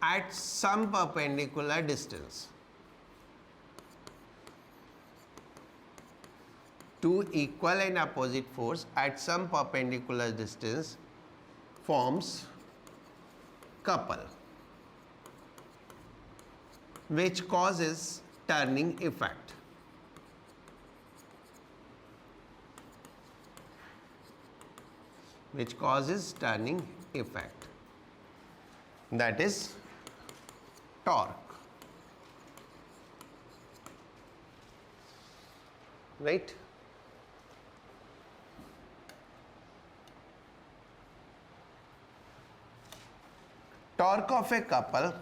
at some perpendicular distance. Two equal and opposite force at some perpendicular distance forms couple, which causes turning effect. Which causes turning effect. That is torque. Right? Torque of a couple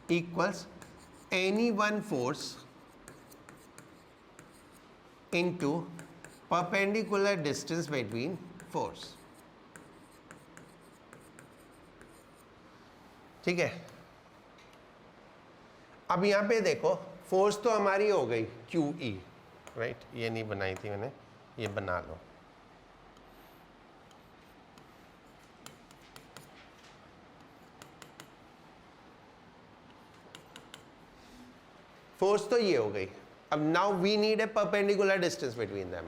equals any one force into perpendicular distance between force. ठीक है, अब यहाँ पे देखो force तो हमारी हो गई QE, राइट? ये नहीं बनाई थी मैंने, ये बना लो। फोर्स तो ये हो गई। अब now we need a perpendicular distance between them.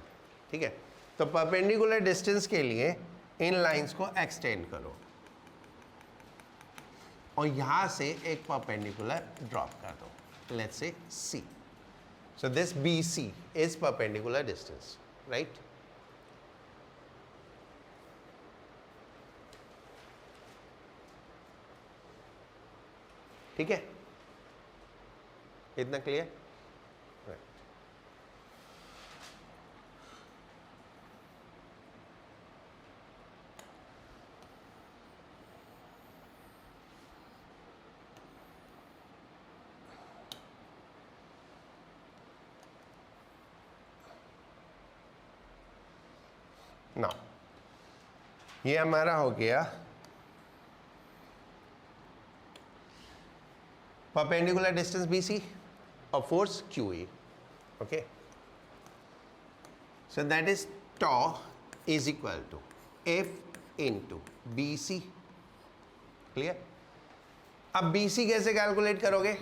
ठीक है, तो परपेंडिकुलर डिस्टेंस के लिए इन लाइंस को एक्सटेंड करो और यहां से एक परपेंडिकुलर ड्रॉप कर दो, let's say C. So this BC is perpendicular distance, right? ठीक है, इतना क्लियर? राइट। ना ये हमारा हो गया परपेंडिकुलर डिस्टेंस BC और force QE. Okay, so that is tau is equal to F into BC. Clear? अब BC कैसे कैलकुलेट करोगे?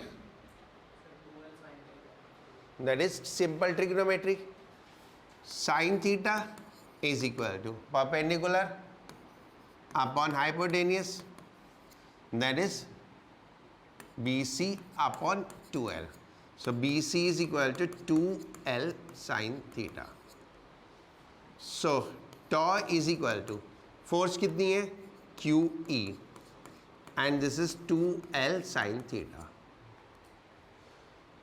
That is simple trigonometry. Sine theta is equal to perpendicular upon hypotenuse, that is BC upon 2L. So BC is equal to 2L sin theta. So tau is equal to force कितनी है? QE and this is 2L sin theta.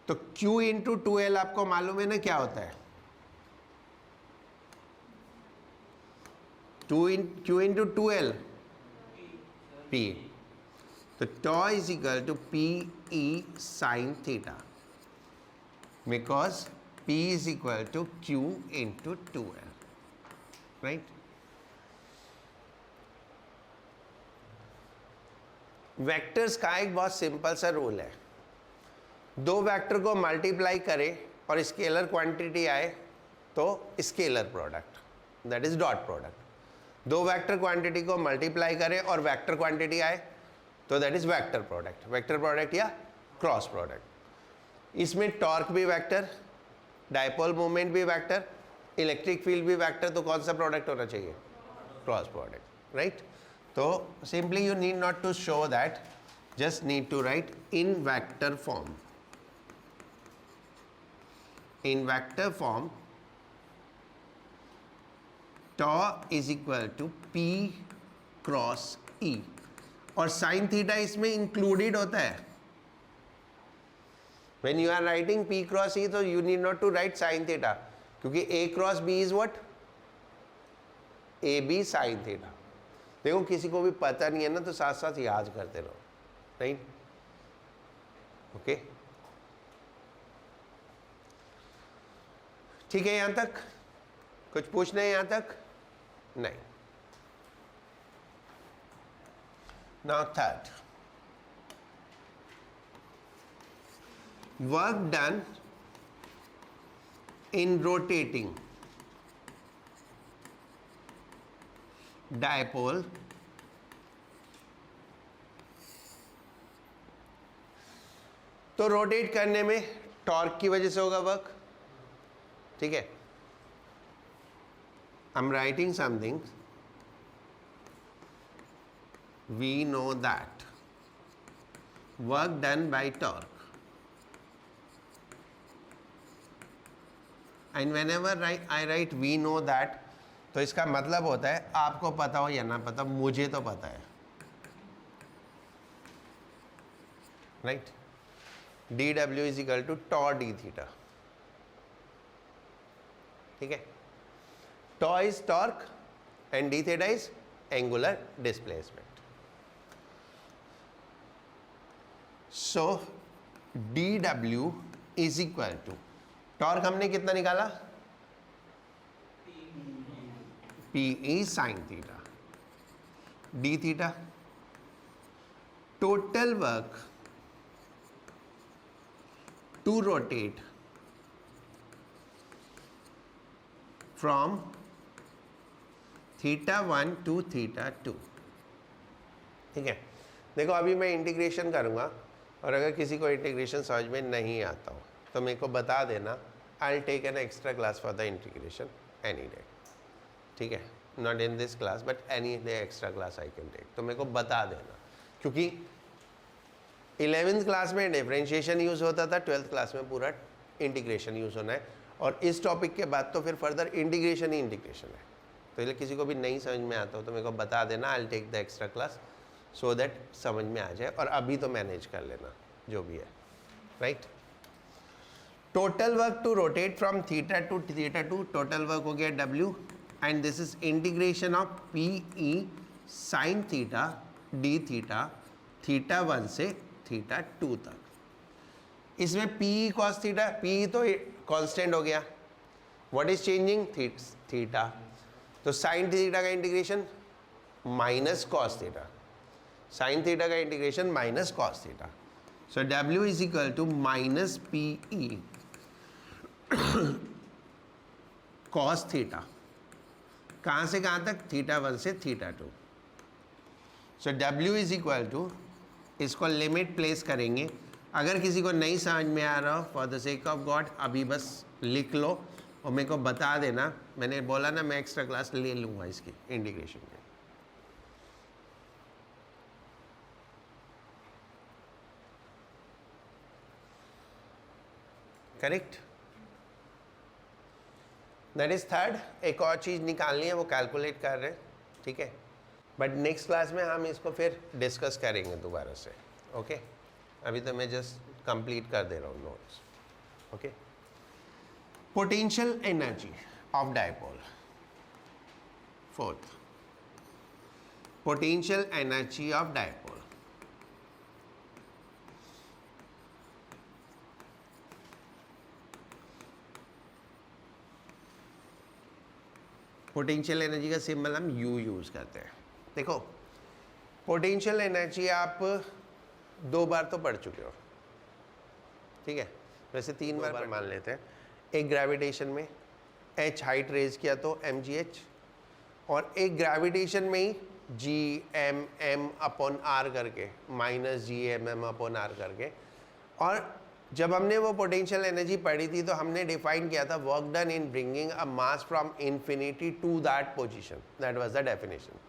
तो Q into 2L आपको मालूम है ना क्या होता है? Q into 2L P. तो tau is equal to PE sin theta because P is equal to Q into 2L, right? Vectors का एक बहुत सिंपल सा रूल है, दो वेक्टर को मल्टीप्लाई करें और स्केलर क्वांटिटी आए तो scalar product, that is dot product. दो वेक्टर क्वांटिटी को मल्टीप्लाई करें और वेक्टर क्वांटिटी आए तो that is vector product. Vector product या क्रॉस प्रोडक्ट. इसमें टॉर्क भी वेक्टर, डायपोल मोमेंट भी वेक्टर, इलेक्ट्रिक फील्ड भी वेक्टर, तो कौन सा प्रोडक्ट होना चाहिए? Cross product, right? तो simply you need not to show that, just need to write in vector form. In vector form tau is equal to P cross E और sin theta इसमें included होता है. When you are writing P cross E तो you need not to write sin theta क्योंकि A cross B is what? AB sin theta. देखो किसी को भी पता नहीं है ना तो साथ साथ याद करते रहो, राइट? ओके, ठीक है यहां तक? कुछ पूछना है यहां तक? नहीं. Now third, work done in rotating dipole तो रोटेट करने में टॉर्क की वजह से होगा वर्क. ठीक है, I am writing something. We know that work done by torque, and whenever I write we know that, तो इसका मतलब होता है आपको पता हो या ना पता, मुझे तो पता है. Right, D W is equal to tau D theta. ठीक है, tau is torque and D theta is angular displacement. So D W is equal to, torque हमने कितना निकाला? P E sine theta, D theta total work to rotate from θ1 to θ2. ठीक है, देखो अभी मैं इंटीग्रेशन करूंगा और अगर किसी को इंटीग्रेशन समझ में नहीं आता हो तो मेरे को बता देना. I will take an extra class for the integration any day. ठीक है, not in this class but any day extra class I can take. तो मेरे को बता देना, क्योंकि 11th क्लास में डिफरेंशिएशन यूज़ होता था, 12th क्लास में पूरा इंटीग्रेशन यूज़ होना है, और इस टॉपिक के बाद तो फिर फर्दर इंटीग्रेशन ही इंटीग्रेशन है. तो इसलिए किसी को भी नहीं समझ में आता हो तो मेरे को बता देना. I will take the extra class so that समझ में आ जाए, और अभी तो मैनेज कर लेना जो भी है. Right, total work to rotate from theta to θ2, total work हो गया W, and this is integration of P E sine theta D theta θ1 से θ2 तक. इसमें P E cos theta, P E तो कांस्टेंट हो गया, व्हाट इज चेंजिंग? थीटा. तो sine theta का integration minus cos theta, sine theta का integration minus cos theta. So W is equal to minus P E cos theta. कहाँ से कहाँ तक? θ1 से θ2. सो W इज इक्वल टू, इसको लिमिट प्लेस करेंगे. अगर किसी को नहीं समझ में आ रहा हो, for the sake of God अभी बस लिख लो और मेरे को बता देना. मैंने बोला ना मैं एक्स्ट्रा क्लास ले लूँगा इसकी इंटीग्रेशन में. Correct, that is third. एक और चीज़ निकालनी है, वो कैलकुलेट कर रहे हैं. ठीक है, बट नेक्स्ट क्लास में हम इसको फिर डिस्कस करेंगे दोबारा से. ओके, अभी तो मैं जस्ट कंप्लीट कर दे रहा हूँ notes. Okay, potential energy of dipole. Fourth, potential energy of dipole. Potential energy का सिंबल हम U यूज़ करते हैं. देखो, पोटेंशियल एनर्जी आप 2 बार तो पढ़ चुके हो. ठीक है, वैसे 3 बार मान लेते हैं. एक ग्रेविटेशन में H हाइट रेज किया तो mgh, और एक ग्रेविटेशन में ही Gmm अपॉन r करके माइनस Gmm अपॉन r करके. और जब हमने वो पोटेंशियल एनर्जी पढ़ी थी तो हमने डिफाइन किया था work done in bringing a mass from infinity to that position. That was the definition.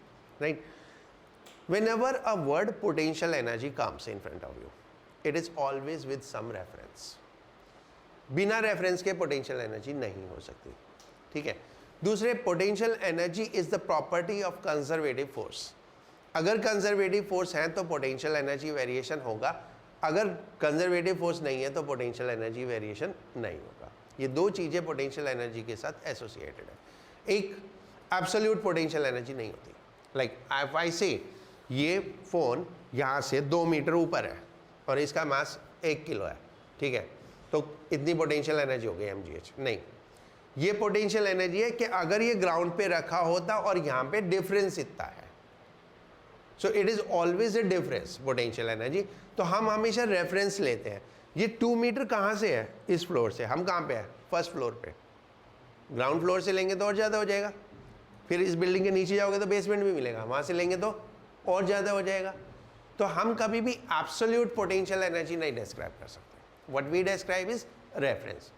Right, whenever a word potential energy comes in front of you, it is always with some reference. बिना reference के potential energy नहीं हो सकती. ठीक है, दूसरे, potential energy is the property of conservative force. अगर conservative force है तो पोटेंशियल एनर्जी वेरिएशन होगा, अगर कंजर्वेटिव फोर्स नहीं है तो पोटेंशियल एनर्जी वेरिएशन नहीं होगा. ये 2 चीज़ें पोटेंशियल एनर्जी के साथ एसोसिएटेड है. एक एब्सोल्यूट पोटेंशियल एनर्जी नहीं होती. लाइक इफ आई से ये फ़ोन यहाँ से 2 मीटर ऊपर है और इसका मास 1 किलो है. ठीक है, तो इतनी पोटेंशियल एनर्जी हो गई mgh. नहीं, ये पोटेंशियल एनर्जी है कि अगर ये ग्राउंड पे रखा होता और यहाँ पे डिफरेंस इतना है, so it is always a difference potential energy. तो हम हमेशा रेफरेंस लेते हैं। ये 2 मीटर कहाँ से है? इस फ्लोर से। हम कहाँ पे है? फर्स्ट फ्लोर पे। ग्राउंड फ्लोर से लेंगे तो और ज़्यादा हो जाएगा, फिर इस बिल्डिंग के नीचे जाओगे तो बेसमेंट भी मिलेगा, वहाँ से लेंगे तो और ज़्यादा हो जाएगा। तो हम कभी भी एब्सोल्यूट पोटेंशियल एनर्जी नहीं डिस्क्राइब कर सकते। What we describe is reference.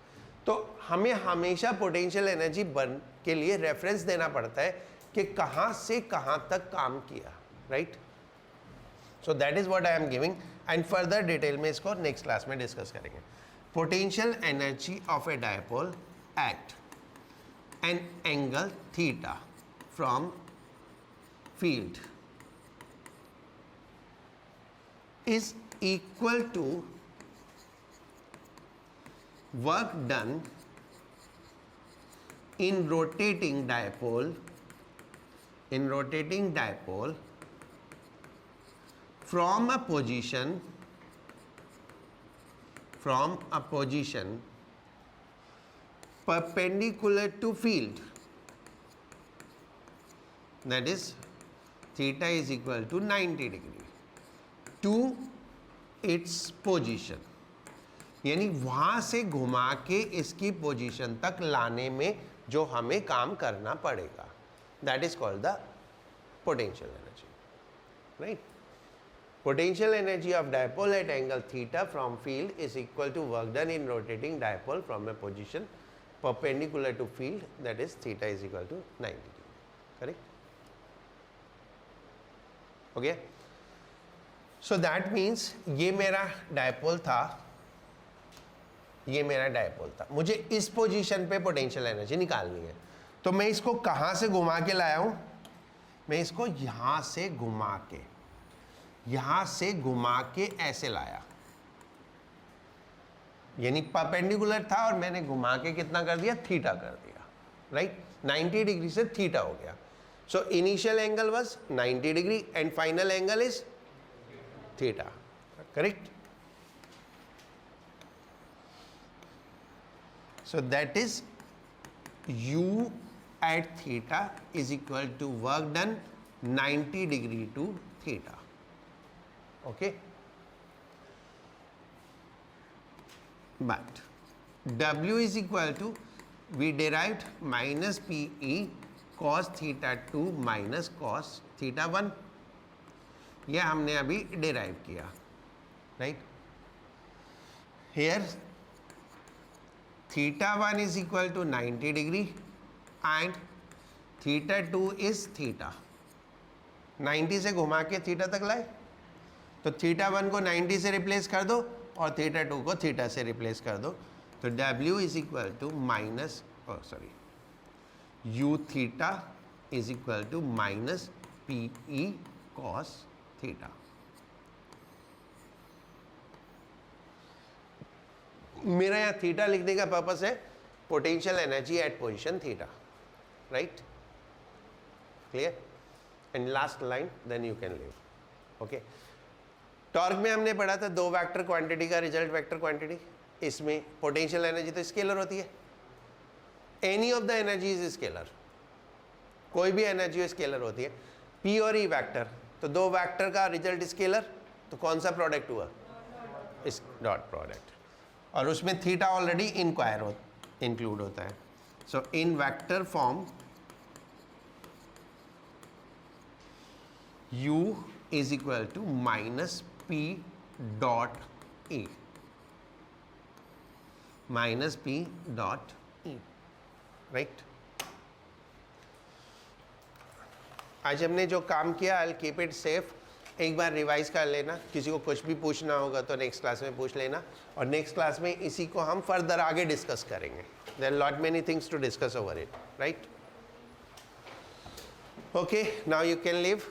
तो हमें हमेशा पोटेंशियल एनर्जी बन के लिए रेफरेंस देना पड़ता है कि कहाँ से कहाँ तक काम किया, right. So that is what I am giving and further detail में इसको नेक्स्ट क्लास में डिस्कस करेंगे। Potential energy of A dipole eight an angle theta from field is equal to work done in rotating dipole from a position perpendicular to field, that is theta is equal to 90 degree to its position, यानी वहां से घुमा के इसकी position तक लाने में जो हमें काम करना पड़ेगा, that is called the potential energy, right. Potential energy of dipole at angle theta from field is equal to work done in rotating dipole from a position perpendicular to field, that is theta is equal to 90 degree, correct. Okay, so that means ये मेरा dipole था, मुझे इस position पे potential energy निकालनी है। तो मैं इसको कहाँ से घुमा के लाया हूँ? मैं इसको यहाँ से घुमा के ऐसे लाया, यानी परपेंडिकुलर था और मैंने घुमा के कितना कर दिया? थीटा कर दिया, राइट। 90 डिग्री से थीटा हो गया। So initial angle was 90 degree and final angle is theta, correct? So that is u at theta is equal to work done 90 degree to theta, okay? But w is equal to, we derived minus pe cos theta 2 minus cos theta 1, ये हमने अभी derive किया, right. Here theta 1 is equal to 90 degree and theta 2 is theta. 90 से घुमा के theta तक लाए, तो थीटा 1 को 90 से रिप्लेस कर दो और थीटा 2 को थीटा से रिप्लेस कर दो, तो W is equal to minus u theta is equal to minus PE cos theta. मेरा यहां थीटा लिखने का पर्पस है potential energy at position theta, right, clear. And last line then you can leave, okay. Torque में हमने पढ़ा था 2 vector quantity का रिजल्ट वेक्टर क्वांटिटी। इसमें पोटेंशियल एनर्जी तो स्केलर होती है, any of the energy is scalar, कोई भी एनर्जी स्केलर होती है। पी और ई वेक्टर, तो 2 वेक्टर का रिजल्ट स्केलर, तो कौन सा प्रोडक्ट हुआ? इस डॉट प्रोडक्ट, और उसमें थीटा ऑलरेडी इंक्लूड होता है। So in vector form u is equal to minus p dot e, minus p dot e, right. आज हमने जो काम किया I will keep it safe, एक बार रिवाइज कर लेना, किसी को कुछ भी पूछना होगा तो नेक्स्ट क्लास में पूछ लेना, और नेक्स्ट क्लास में इसी को हम फर्दर आगे डिस्कस करेंगे। There are lot many things to discuss over it, right. Okay, now you can leave.